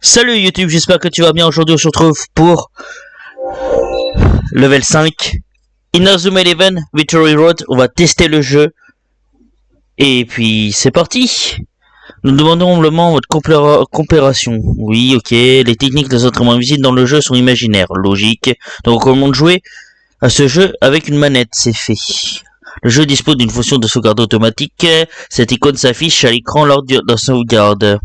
Salut YouTube, j'espère que tu vas bien. Aujourd'hui on se retrouve pour level 5 Inazuma Eleven Victory Road. On va tester le jeu. Et puis c'est parti. Nous demandons humblement votre comparaison. Oui, ok. Les techniques des entraînements visibles dans le jeu sont imaginaires. Logique. Donc on recommande jouer à ce jeu avec une manette. C'est fait. Le jeu dispose d'une fonction de sauvegarde automatique. Cette icône s'affiche à l'écran lors de la sauvegarde.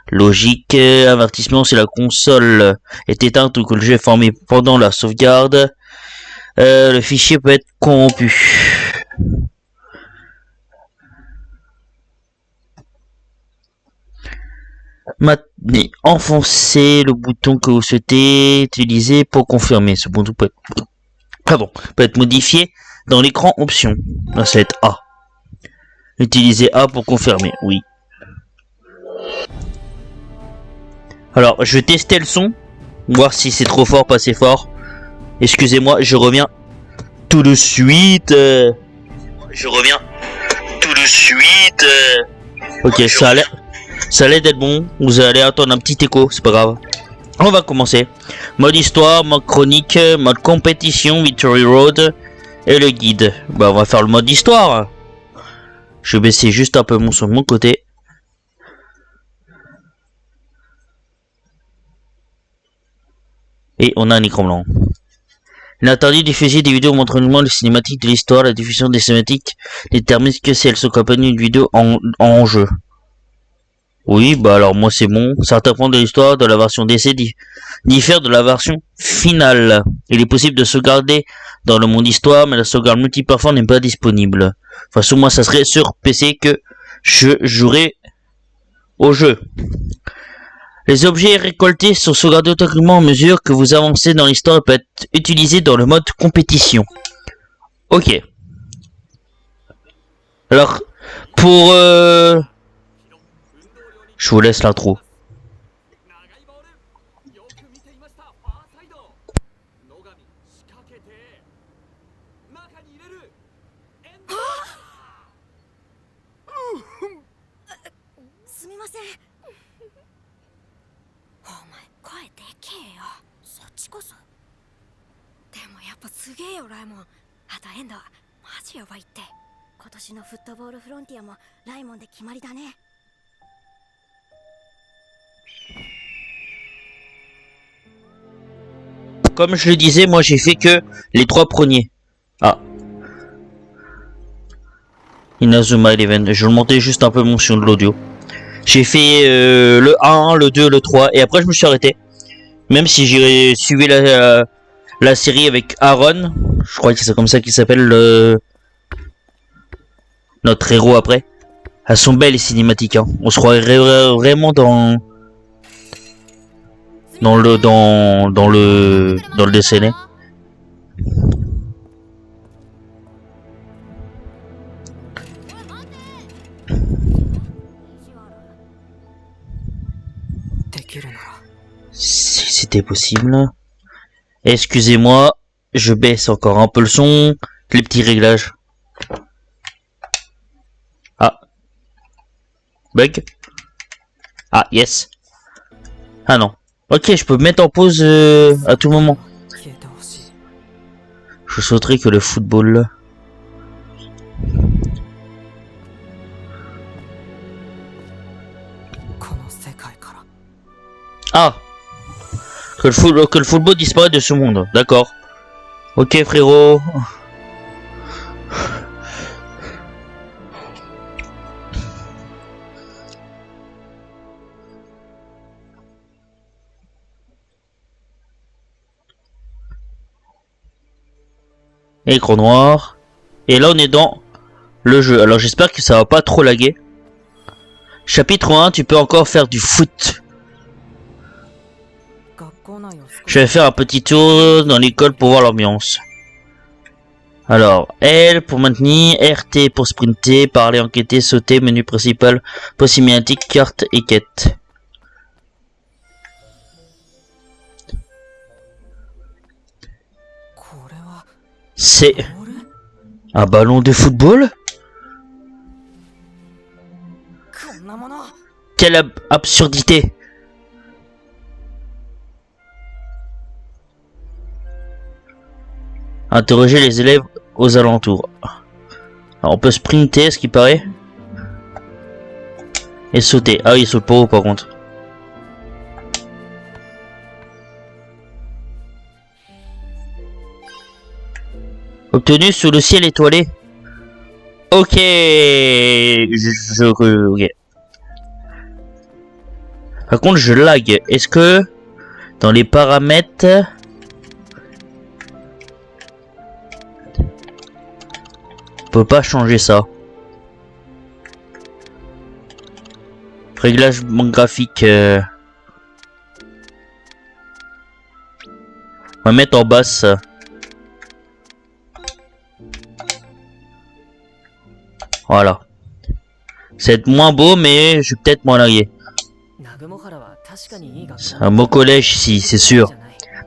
Logique, avertissement si la console est éteinte ou que le jeu est formé pendant la sauvegarde. Le fichier peut être corrompu. Maintenant, enfoncez le bouton que vous souhaitez utiliser pour confirmer. Ce bouton peut être modifié dans l'écran options. Là, ça va être A. Utilisez A pour confirmer, oui. Alors, je vais tester le son, voir si c'est trop fort, pas assez fort. Excusez-moi, je reviens tout de suite. Ok, ça allait d'être bon. Vous allez attendre un petit écho, c'est pas grave. On va commencer. Mode histoire, mode chronique, mode compétition, Victory Road et le guide. Bah, on va faire le mode histoire. Je vais baisser juste un peu mon son de mon côté. Et on a un écran blanc. Il est interdit de diffuser des vidéos montrant les cinématiques de l'histoire. La diffusion des cinématiques détermine que si elles sont accompagnées d'une vidéo en jeu. Oui, bah alors moi c'est bon. Certains points de l'histoire de la version DC diffèrent de la version finale. Il est possible de sauvegarder dans le monde histoire, mais la sauvegarde multiplateforme n'est pas disponible. De toute façon, moi ça serait sur PC que je jouerai au jeu. Les objets récoltés sont sauvegardés automatiquement en mesure que vous avancez dans l'histoire et peuvent être utilisés dans le mode compétition. Ok. Alors, pour... Je vous laisse l'intro. Comme je le disais, moi j'ai fait que les 3 premiers. Ah. Inazuma Eleven. Je vais monter juste un peu mon son de l'audio. J'ai fait le 1, le 2, le 3 et après je me suis arrêté. Même si j'ai suivi la série avec Aaron. Je crois que c'est comme ça qu'il s'appelle notre héros après. Elles sont belles les cinématiques. Hein. On se croirait vraiment dans le dessin. Si c'était possible. Excusez-moi, je baisse encore un peu le son. Les petits réglages. Ah. Bug. Ah, yes. Ah non. Ok, je peux me mettre en pause à tout moment. Je souhaiterais que le football... Ah, que le football disparaît de ce monde, d'accord. Ok frérot. Écran noir. Et là on est dans le jeu. Alors j'espère que ça va pas trop laguer. Chapitre 1, tu peux encore faire du foot. Je vais faire un petit tour dans l'école pour voir l'ambiance. Alors, L pour maintenir, RT pour sprinter, parler, enquêter, sauter, menu principal, possibilité, carte et quête. C'est un ballon de football? Quelle absurdité! Interroger les élèves aux alentours. Alors, on peut sprinter, ce qui paraît. Et sauter. Ah oui, il saute pas haut par contre. Obtenu sous le ciel étoilé. Ok. Ok. Par contre, je lag. Est-ce que dans les paramètres, on peut pas changer ça? Réglage graphique. On va mettre en basse. Voilà. C'est moins beau, mais je vais peut-être m'en laguer. C'est un beau collège ici, c'est sûr.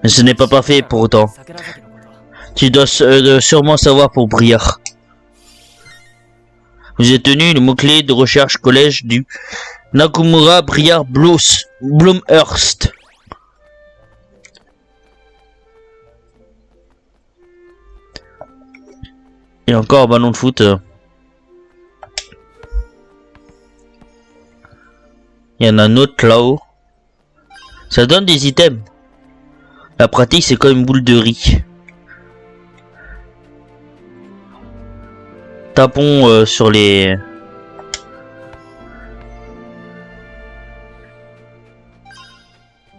Mais ce n'est pas parfait pour autant. Tu dois sûrement savoir pour Briard. Vous êtes tenu le mot-clé de recherche collège du Nakamura Briard Bloomhurst. Et encore un ballon de foot. Il y en a un autre là-haut. Ça donne des items. La pratique, c'est comme une boule de riz. Tapons sur les...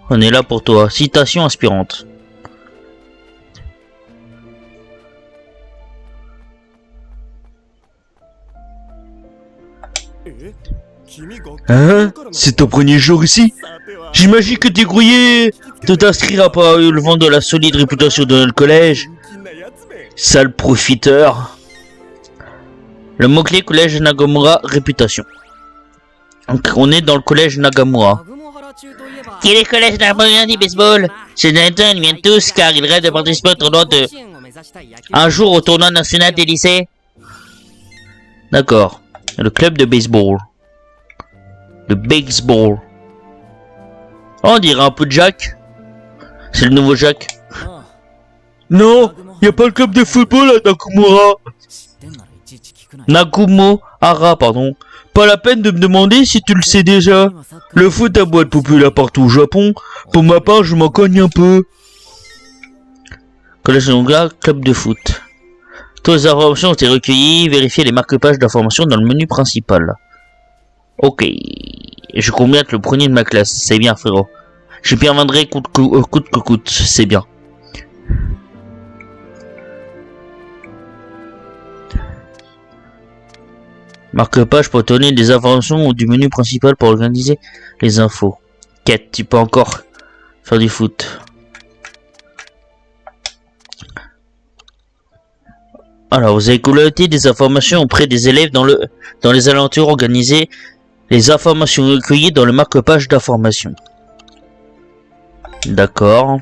On est là pour toi. Citation inspirante. Hein? C'est ton premier jour ici? J'imagine que t'es grouillé de t'inscrire après le vent de la solide réputation de notre collège. Sale profiteur. Le mot-clé collège Nagamura, réputation. Donc, on est dans le collège Nagamura. Qui est le collège Nagamura du baseball? Ces derniers ils viennent tous car ils rêvent de participer au tournoi de... Un jour au tournoi national des lycées. D'accord. Le club de baseball. Le baseball. Oh, on dirait un peu de Jack. C'est le nouveau Jack. Non, y a pas le club de football à Nakamura. Nakamura, pardon. Pas la peine de me demander si tu le sais déjà. Le foot a beau être populaire partout au Japon. Pour ma part, je m'en cogne un peu. Collège Nagamura, club de foot. Toutes les informations ont été recueillies. Vérifiez les marque-pages d'informations dans le menu principal. Ok. Je compte bien être le premier de ma classe. C'est bien, frérot. Je perviendrai coûte que coûte. C'est bien. Marque-page pour donner des informations ou du menu principal pour organiser les infos. Quête, tu peux encore faire du foot. Alors, vous avez collecté des informations auprès des élèves dans les alentours, organisés les informations recueillies dans le marque-page d'informations. D'accord.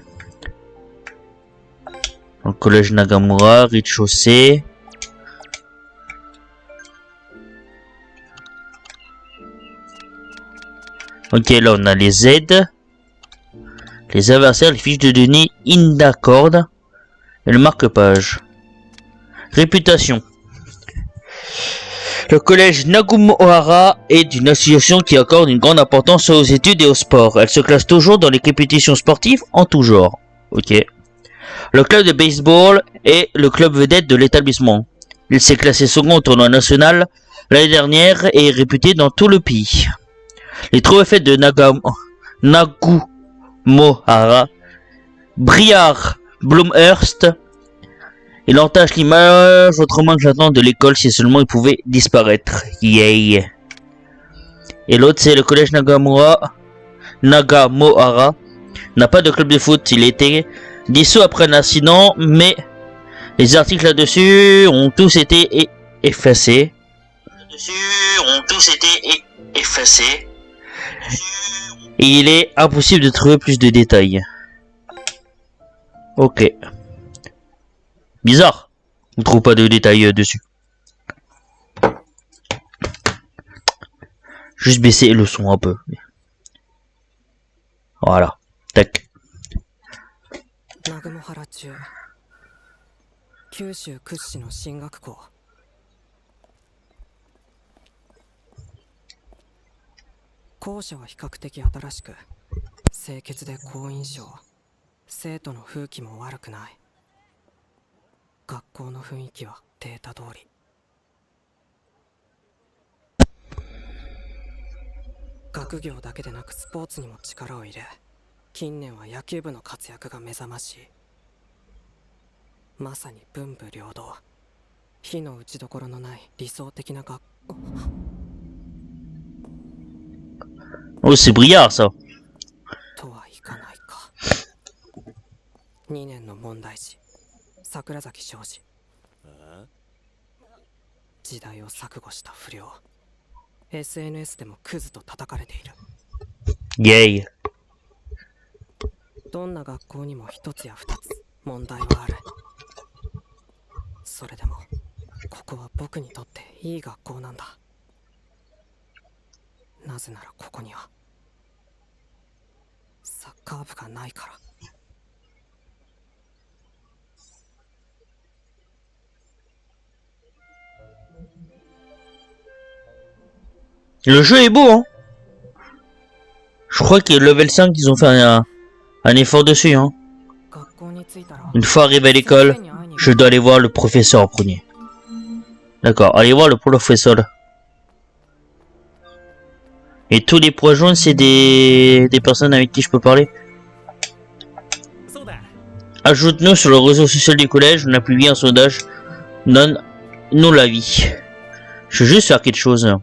Dans le collège Nagamura, rez-de-chaussée. Ok, là on a les aides, les adversaires, les fiches de données Indacord et le marque-page. Réputation. Le collège Nagamura est une association qui accorde une grande importance aux études et au sport. Elle se classe toujours dans les compétitions sportives en tout genre. Ok. Le club de baseball est le club vedette de l'établissement. Il s'est classé second au tournoi national l'année dernière et est réputé dans tout le pays. Les trophées de Nagamura, Briard Bloomhurst, il entache l'image autrement que l'attente de l'école si seulement il pouvait disparaître. Yay. Et l'autre c'est le collège Nagamura. N'a pas de club de foot. Il a été dissous après un incident, mais les articles là-dessus ont tous été effacés. Et il est impossible de trouver plus de détails. Ok. Bizarre. On trouve pas de détails dessus. Juste baisser le son un peu. Voilà. Tac. 九州屈指の進学校。校舎は比較的新しく、清潔で好印象。生徒の風紀も悪くない。学校の雰囲気はデータ通り。学業だけでなくスポーツにも力を入れ、近年は野球部の活躍が目覚ましい。まさに文武両道。非の打ちどころのない理想的な学校。Oh, c'est Briard, ça. とはいかないか。2年の問題児、桜崎昌司。時代を錯誤した不良。SNS でもクズと叩かれている。Gay. どんな学校にも一つや二つ問題はある。それでもここは僕にとっていい学校なんだ。なぜならここにはサッカー部がないから。Le jeu est beau, hein. Je crois que level 5, ils ont fait un effort dessus, hein. Une fois arrivé à l'école, je dois aller voir le professeur en premier. D'accord, allez voir le professeur. Et tous les points jaunes, c'est des personnes avec qui je peux parler. Ajoute-nous sur le réseau social du collège, on a publié un sondage. Donne-nous l'avis. Je veux juste faire quelque chose.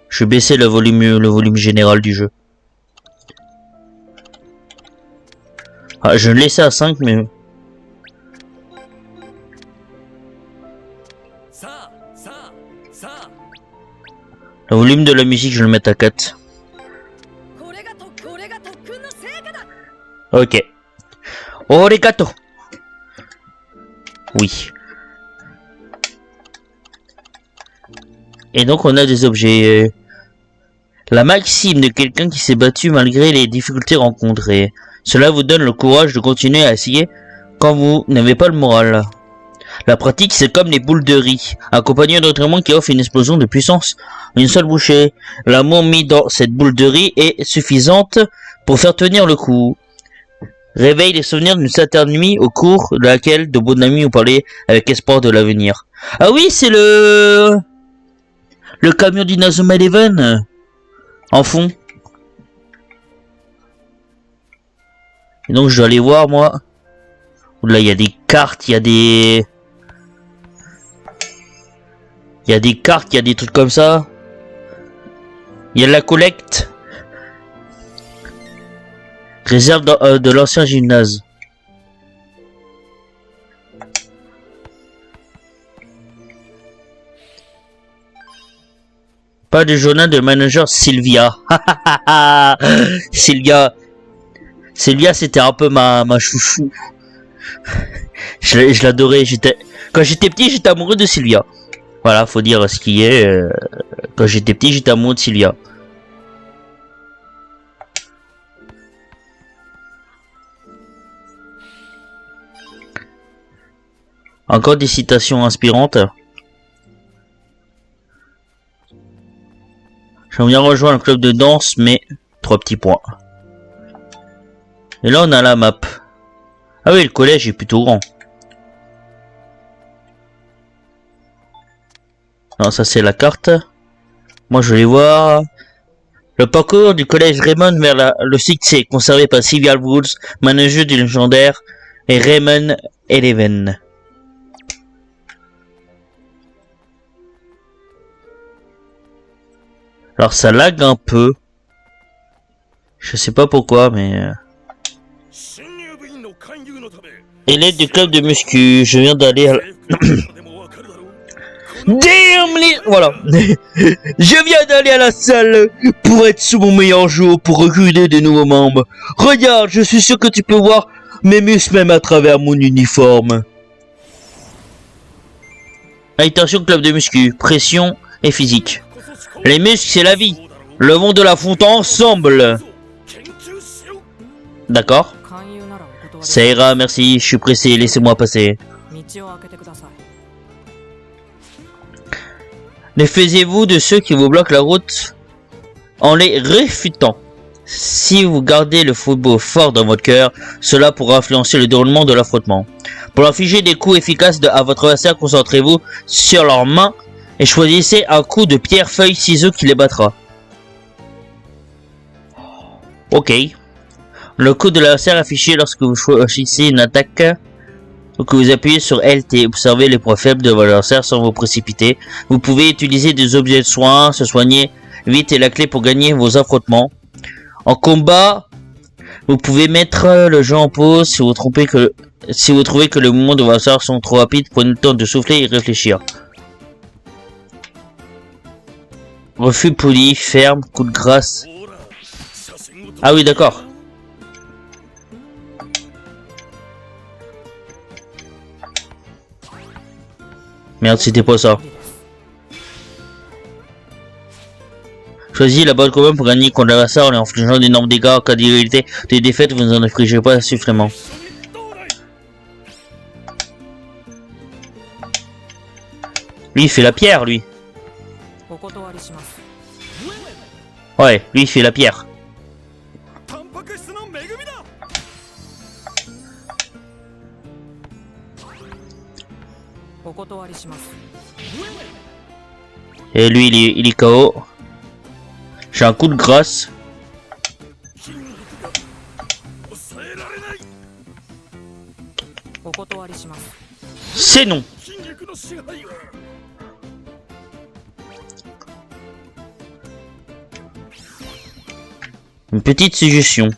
Je vais baisser le volume général du jeu. Ah, je vais le laisser à 5, mais... Le volume de la musique, je vais le mettre à 4. Ok. Origato. Oui. Et donc on a des objets. La maxime de quelqu'un qui s'est battu malgré les difficultés rencontrées. Cela vous donne le courage de continuer à essayer quand vous n'avez pas le moral. La pratique, c'est comme les boules de riz, accompagné d'entraînement qui offre une explosion de puissance. Une seule bouchée. L'amour mis dans cette boule de riz est suffisante pour faire tenir le coup. Réveille les souvenirs d'une certaine nuit au cours de laquelle de bonnes amies ont parlé avec espoir de l'avenir. Ah oui, c'est le camion d'Inazuma Eleven en fond. Et donc je dois aller voir moi. Là il y a des cartes, il y a des cartes, il y a des trucs comme ça. Il y a la collecte. Réserve de l'ancien gymnase. Pas de journal de manager Sylvia. Sylvia, c'était un peu ma chouchou. Je l'adorais. Quand j'étais petit, j'étais amoureux de Sylvia. Voilà, faut dire ce qui est. Quand j'étais petit, j'étais amoureux de Sylvia. Encore des citations inspirantes. J'aimerais bien rejoindre le club de danse, mais 3 petits points. Et là, on a la map. Ah oui, le collège est plutôt grand. Non, ça c'est la carte. Moi, je vais voir. Le parcours du collège Raymond vers le succès, conservé par Sylvia Woods, manager du légendaire, et Raymond Eleven. Alors ça lag un peu. Je sais pas pourquoi, mais... Élève du club de muscu. Je viens d'aller à... Damn les... Voilà. Je viens d'aller à la salle pour être sous mon meilleur jour, pour recruter de nouveaux membres. Regarde, je suis sûr que tu peux voir mes muscles même à travers mon uniforme. Attention, club de muscu. Pression et physique. Les muscles, c'est la vie. Levons de la fonte ensemble. D'accord. 勧誘ならお断り Ça ira, merci, je suis pressé, laissez-moi passer. 道を開けてください Défaisez-vous de ceux qui vous bloquent la route en les réfutant. Si vous gardez le football fort dans votre cœur, cela pourra influencer le déroulement de l'affrontement. Pour infliger des coups efficaces à votre adversaire, concentrez-vous sur leurs mains et choisissez un coup de pierre, feuille, ciseaux qui les battra. Ok. Le coup de l'adversaire affiché lorsque vous choisissez une attaque ou que vous appuyez sur LT. Observez les points faibles de votre adversaire sans vous précipiter. Vous pouvez utiliser des objets de soins, se soigner vite est la clé pour gagner vos affrontements. En combat, vous pouvez mettre le jeu en pause si vous trouvez que les mouvements de vos adversaires sont trop rapides. Prenez le temps de souffler et réfléchir. Refus poli, ferme, coup de grâce. Ah oui, d'accord. Merde, c'était pas ça. Choisis la bonne commun pour gagner contre l'adversaire en lui infligeant d'énormes dégâts. En cas d'égalité de défaite, vous n'en infligez pas suffisamment. Lui, il fait la pierre, lui. Ouais, lui, il fait la pierre. Et lui, il est KO. J'ai un coup de grâce. C'est non. Une petite suggestion.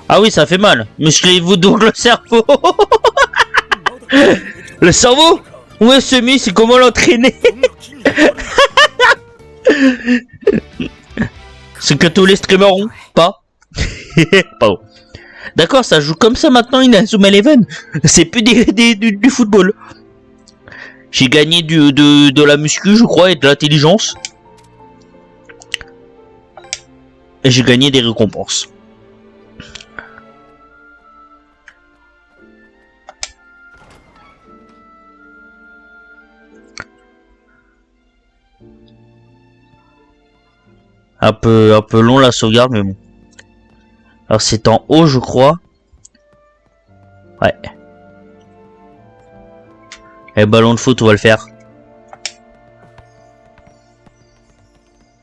Ah oui, ça fait mal. Musclez-vous donc le cerveau. Le cerveau? Où est ce muscle? Comment l'entraîner? C'est que tous les streamers ont pas. Pardon. D'accord, ça joue comme ça maintenant, Inazuma Eleven. C'est plus du football. J'ai gagné de la muscu, je crois, et de l'intelligence. Et j'ai gagné des récompenses. Un peu long la sauvegarde, mais bon. Alors c'est en haut, je crois. Ouais. Et ballon de foot, on va le faire.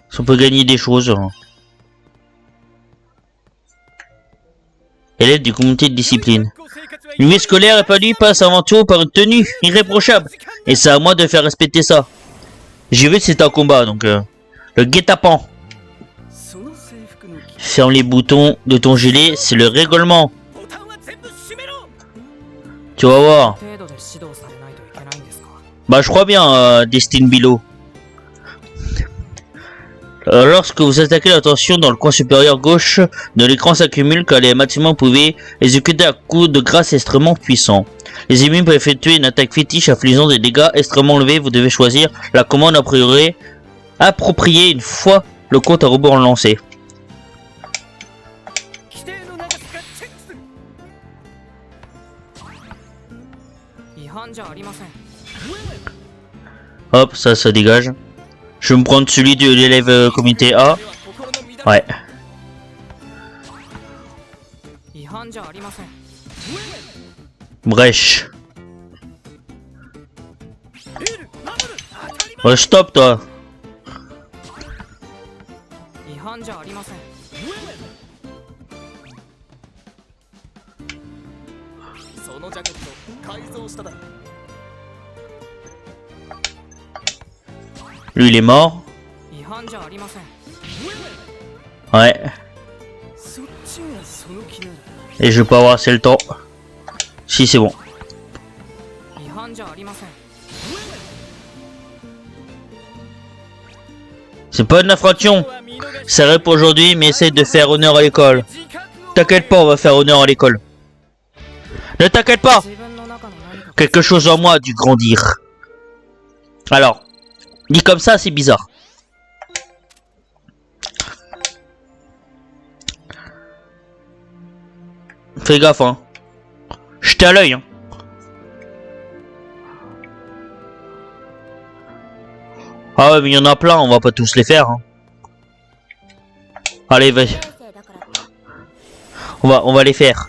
Si on peut gagner des choses. Hein. Élève du comité de discipline. Une vie scolaire épanouie passe avant tout par une tenue irréprochable. Et c'est à moi de faire respecter ça. J'ai vu que c'était un combat, donc... le guet-apens. Ferme les boutons de ton gilet, c'est le régolement. Tu vas voir. Bah je crois bien, Destin Bilo. Lorsque vous attaquez la tension dans le coin supérieur gauche de l'écran s'accumule car les maximum pouvez exécuter un coup de grâce extrêmement puissant. Les ennemis peuvent effectuer une attaque fétiche infligeant des dégâts extrêmement élevés. Vous devez choisir la commande appropriée une fois le compte à rebours lancé. Hop, ça dégage. Je vais me prendre celui de l'élève comité A. Ouais. Brèche. Ouais, stop toi. Lui il est mort. Ouais. Et je vais pas avoir assez le temps. Si c'est bon. C'est pas une infraction. C'est vrai pour aujourd'hui, mais essaye de faire honneur à l'école. T'inquiète pas, on va faire honneur à l'école. Ne t'inquiète pas. Quelque chose en moi a dû grandir. Alors, dit comme ça, c'est bizarre. Fais gaffe, hein. J'étais à l'œil, hein. Ah ouais, mais il y en a plein, on va pas tous les faire, hein. Allez, vas-y. On va les faire.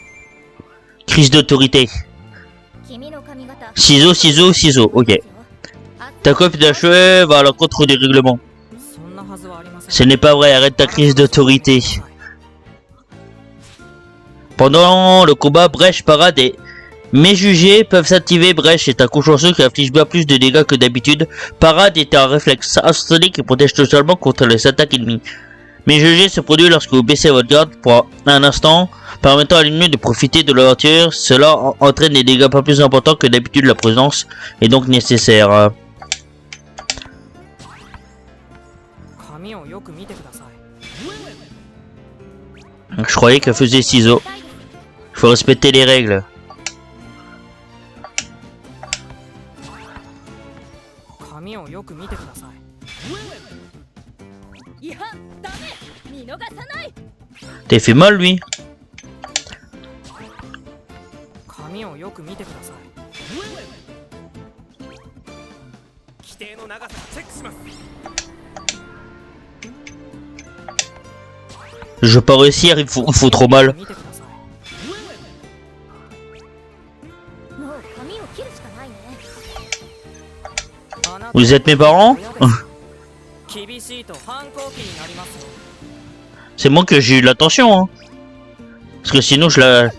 Crise d'autorité. Ciseaux, ciseaux, ciseaux. Ok. Ta copie d'achever va à l'encontre des règlements. Ce n'est pas vrai, arrête ta crise d'autorité. Pendant le combat, brèche, parade et méjugés peuvent s'activer. Brèche est un coup chanceux qui inflige bien plus de dégâts que d'habitude. Parade est un réflexe instantané qui protège totalement contre les attaques ennemies. Méjugé se produit lorsque vous baissez votre garde pour un instant, permettant à l'ennemi de profiter de l'aventure. Cela entraîne des dégâts pas plus importants que d'habitude. La prudence est donc nécessaire. Je croyais qu'elle faisait ciseaux. Il faut respecter les règles. T'es fait mal, lui. Je veux pas réussir, il faut trop mal. Vous êtes mes parents? C'est moi que j'ai eu l'attention, hein. Parce que sinon je la...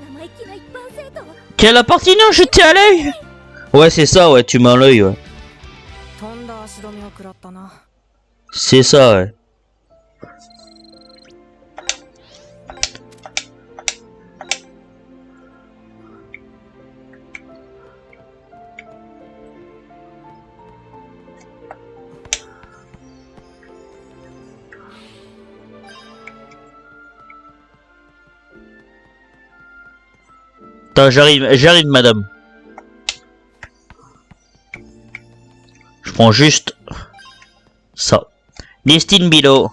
Quelle partie? Non, j'étais à l'œil. Ouais, c'est ça, ouais, tu m'as à l'œil, ouais. C'est ça, ouais. Attends, j'arrive, madame. Je prends juste ça. Destine Bilo.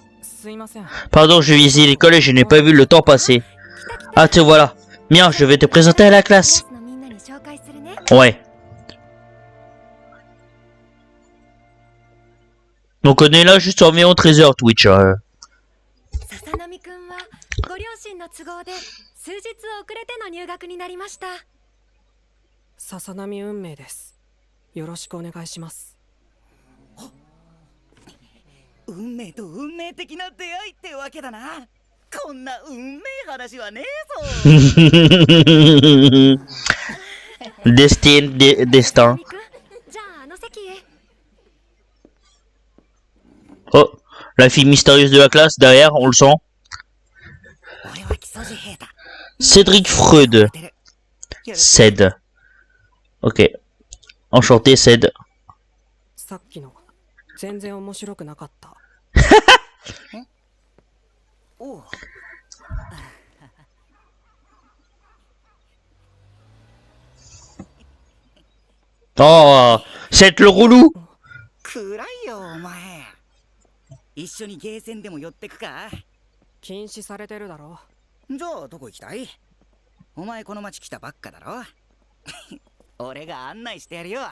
Pardon, je visite l'école et je n'ai pas vu le temps passer. Ah, te voilà. Bien, je vais te présenter à la classe. Ouais. Donc on est là juste environ 13 h Twitch. 数日遅れての入学になりました。笹波運命です。よろしくお願いします。運命と運命的な出会いってわけだな。こんな運命話はねえぞ。Destin. じゃああの席へ。Oh, la fille mystérieuse de la classe derrière, on le sent. Cédric Freud. Ced. Ok. Enchanté, Ced. Oh, c'est le relou. 暗いよお前。一緒にゲーセンでも寄ってくか。禁止されてるだろ。じゃあどこ行きたい？お前この町来たばっかだろ。俺が案内してやるよ。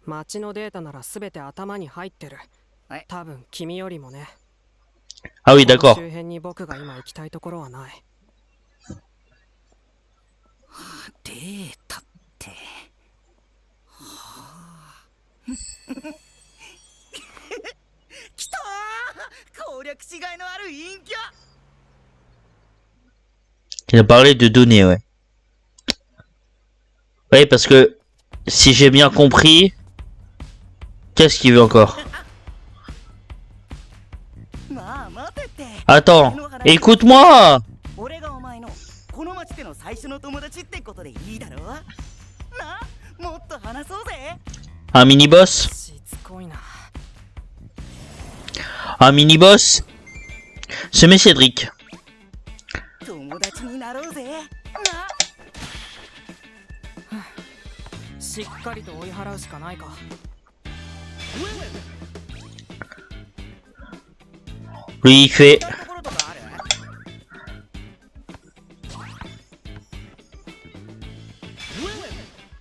町のデータならすべて頭に入ってる。多分君よりもね。Ah oui, d'accord. 周辺に僕が今行きたいところはない。データって。来たー！攻略しがいのある陰キャ。Il a parlé de données, ouais. Oui, parce que si j'ai bien compris, qu'est-ce qu'il veut encore? Attends, écoute-moi! Un mini-boss? Un mini-boss? Ce met Cédric. Lui il fait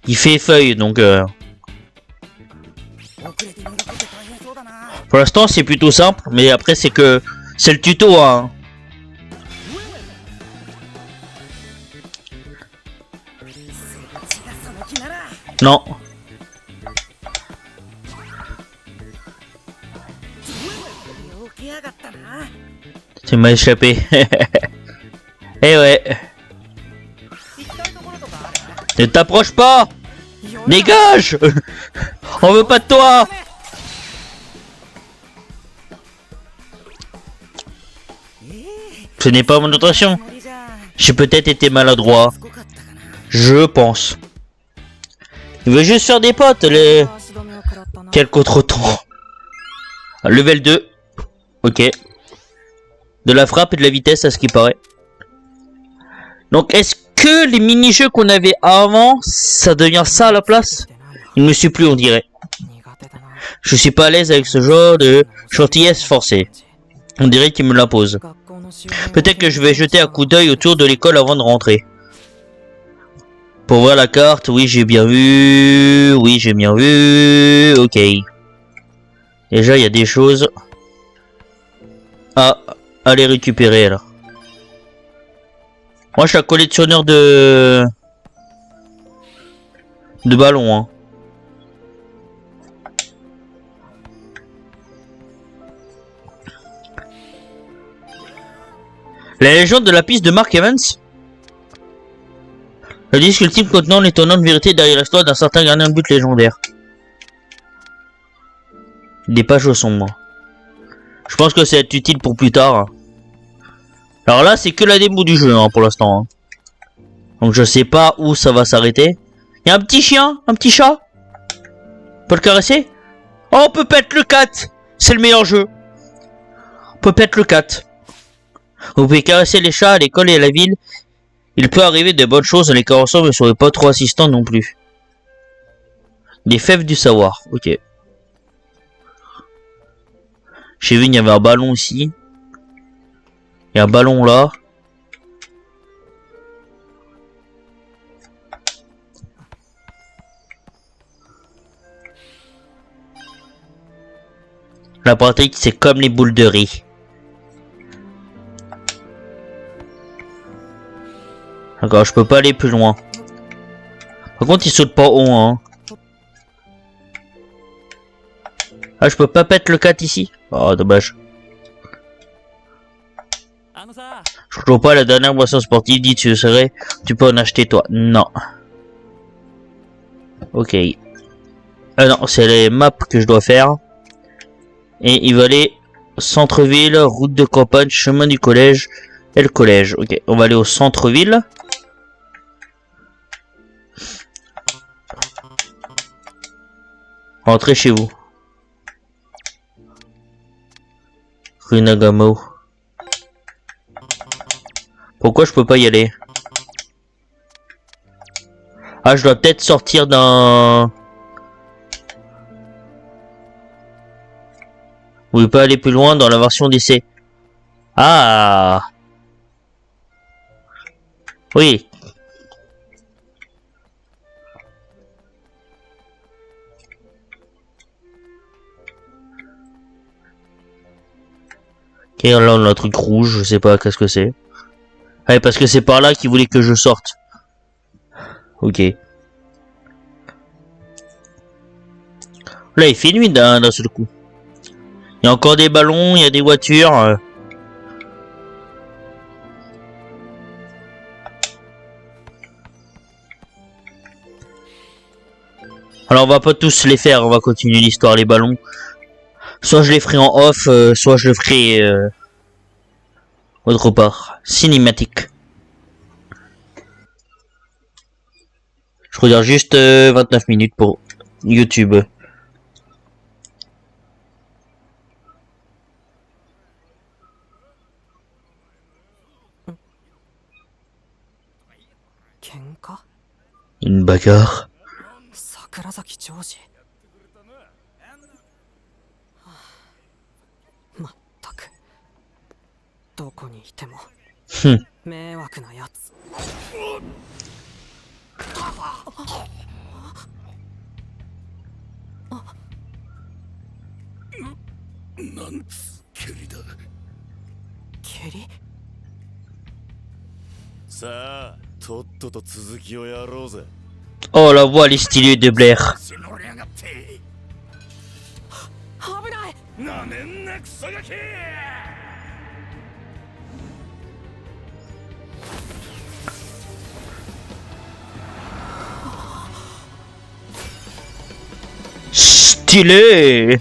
Il fait feuille, donc... 遅れて入学って大変そうだな。 Pour l'instant, c'est plutôt simple, mais après, c'est que... C'est le tuto, hein. 血がその気なら Non. よけやがったな。 Tu m'as échappé. Eh ouais. 行きたいところとかある？ Ne t'approche pas. Dégage. On veut pas de toi. Ce n'est pas mon intention. ノリじゃん。 J'ai peut-être été maladroit. すごかったかな。 Je pense. Il veut juste faire des potes, les... 足止めを食らったな。 Quel contretemps. Level 2. Ok. De la frappe et de la vitesse à ce qui paraît. Donc est-ce que les mini-jeux qu'on avait avant, ça devient ça à la place? Il me suit plus, on dirait. 苦手だな。 Je suis pas à l'aise avec ce genre de gentillesse forcée. On dirait qu'il me l'impose. 学校の周辺を Peut-être que je vais jeter un coup d'œil autour de l'école avant de rentrer. Pour voir la carte, oui j'ai bien vu, oui j'ai bien vu, ok. Déjà il y a des choses à aller récupérer là. Moi je suis à collectionneur de ballons hein. La légende de la piste de Mark Evans. Le disque ultime contenant l'étonnante vérité derrière l'histoire d'un certain gardien de but légendaire. Des pages sombres. Je pense que ça va être utile pour plus tard. Hein. Alors là, c'est que la démo du jeu hein, pour l'instant. Hein. Donc je sais pas où ça va s'arrêter. Il y a un petit chien, un petit chat. On peut le caresser? Oh, on peut pète le 4. C'est le meilleur jeu. On peut pète le 4. Vous pouvez caresser les chats à l'école et à la ville. Il peut arriver de bonnes choses en les caressant, mais ne soyez pas trop assistant non plus. Des fèves du savoir, ok. J'ai vu qu'il y avait un ballon ici. Il y a un ballon là. La pratique, c'est comme les boules de riz. D'accord, je peux pas aller plus loin. Par contre, il saute pas haut, hein. Ah, je peux pas pète le 4 ici. Oh, dommage. Je trouve pas la dernière boisson sportive dit tu serais. Tu peux en acheter toi. Non. Ok. Ah non, c'est les maps que je dois faire. Et il va aller centre-ville, route de campagne, chemin du collège et le collège. Ok, on va aller au centre-ville. Rentrez chez vous. Rue Nagamo. Pourquoi je peux pas y aller? Ah, je dois peut-être sortir d'un... Vous pouvez pas aller plus loin dans la version d'essai. Ah! Oui. Ok, là on a un truc rouge, je sais pas qu'est-ce que c'est. Ah, parce que c'est par là qu'il voulait que je sorte. Ok. Là il fait nuit d'un seul coup. Il y a encore des ballons, il y a des voitures. Alors on va pas tous les faire, on va continuer l'histoire, les ballons. Soit je les ferai en off, soit je le ferai autre part. Cinématique. Je regarde juste 29 minutes pour YouTube. Une bagarre. 桜崎ジョージ。まったくどこにいても迷惑なやつ。なんつ蹴りだ。蹴り？さあ、とっとと続きをやろうぜ。 Oh, la voix, elle est stylée de Blair. 乗り上がって。危ない。なめんなクソガキ。Stylé.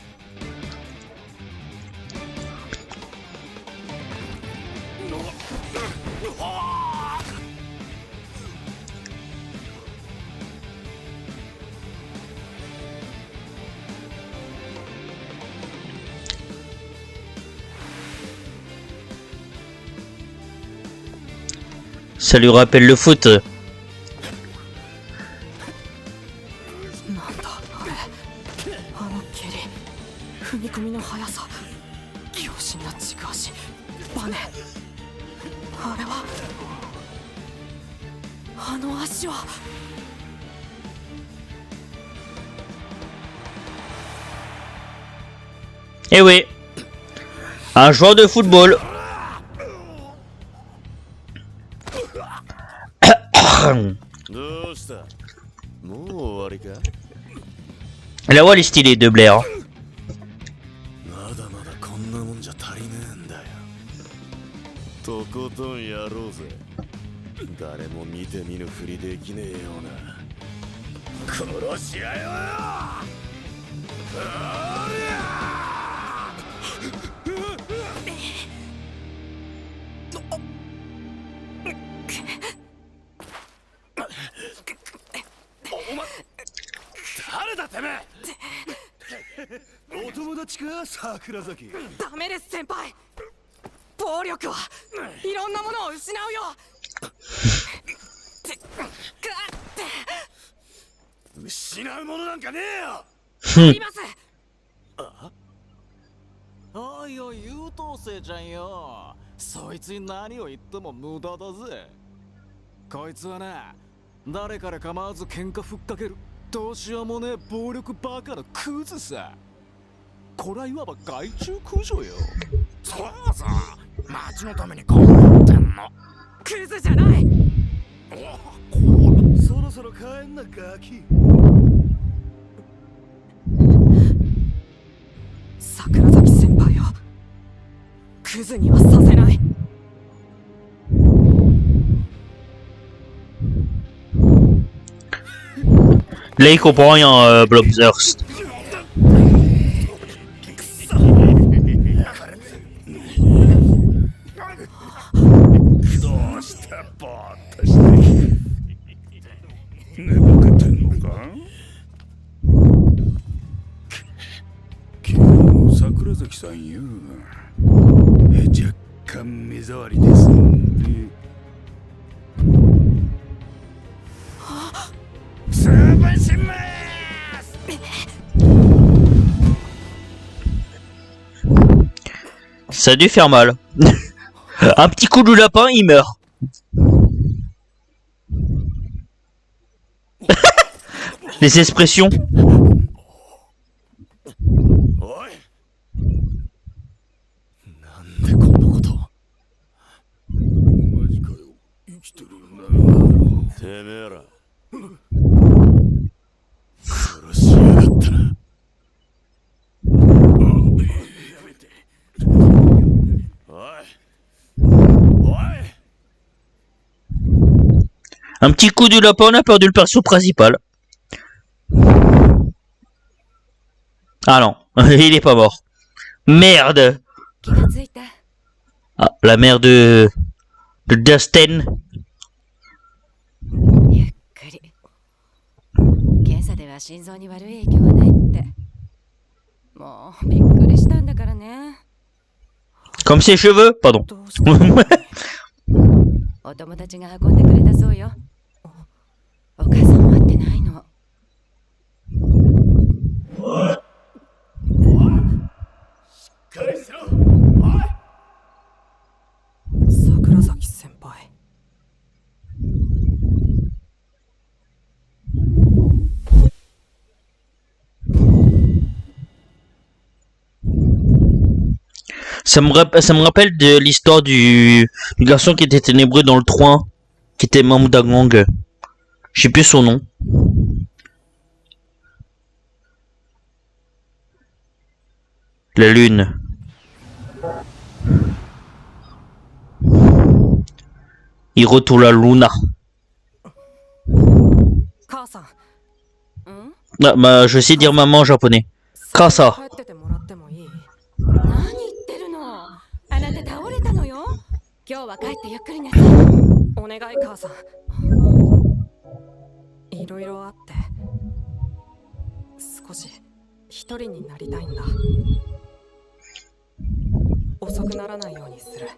Ça lui rappelle le foot. なんだあれ。あの蹴り、踏み込みの速さ、強振な軸足、バネ。あれは、あの足は。Eh oui, un joueur de football. La voix, elle est stylée de Blair. まだまだこんなもんじゃ足りねえんだよ。とことんやろうぜ。誰も見て見ぬふりできねえような。殺し合いよ。お前誰だてめえ。お友達か桜崎。ダメです先輩。暴力はいろんなものを失うよ。失うものなんかねあります。おいおい優等生じゃんよ。そいつに何を言っても無駄だぜ。こいつはな、誰から構わず喧嘩ふっかけるどうしようもねえ暴力バカのクズさ。これはいわば害虫駆除よ。そうさ、町のために頑張ってんの。クズじゃない。そろそろ帰んなガキ。桜崎先輩をクズにはさせない。Là, il comprend rien, Blobthurst. どうしたぼーっとして寝ぼけてんのか。昨日桜崎さんよ、若干目障りですんで。潰します。 Ça a dû faire mal. Un petit coup de lapin, il meurt. Les expressions. おい、なんでこんなこと。マジかよ、生きてるよな。てめえら殺しやがったな。Un petit coup de lapin, on a perdu le perso principal. Ah non, il est pas mort. Merde. 気がついた。 Ah, la mère de Dustin. ゆっくり。検査では心臓に悪い影響はないって。もうびっくりしたんだからね。 Comme ses cheveux, pardon. どうしたの？お友達が運んでくれたそうよ。お母さんも会ってないの。桜崎先輩。Ça me rappelle de l'histoire du garçon qui était ténébreux dans le 3, qui était membre d'un gang. Je sais plus son nom. La lune. Hiroto la Luna. 母さん Ah, bah, je sais dire maman en japonais. Kasa. 帰っててもらってもいい？何言ってるの？あなた倒れたのよ。今日は帰ってゆっくりなさい。お願い母さん。いろいろあって少し一人になりたいんだ。遅くならないようにする。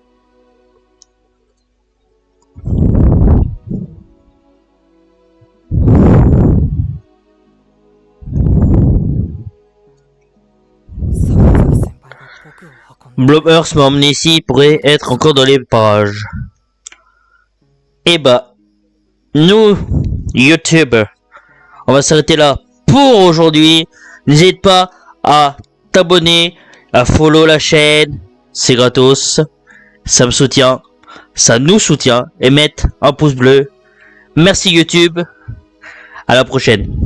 坂崎先輩が僕を運んで Blobers m'a emmené ici, il pourrait être encore dans les parages. Et bah, nous, YouTube, on va s'arrêter là pour aujourd'hui. N'hésite pas à t'abonner, à follow la chaîne, c'est gratos, ça me soutient, ça nous soutient, et mettre un pouce bleu. Merci YouTube, à la prochaine.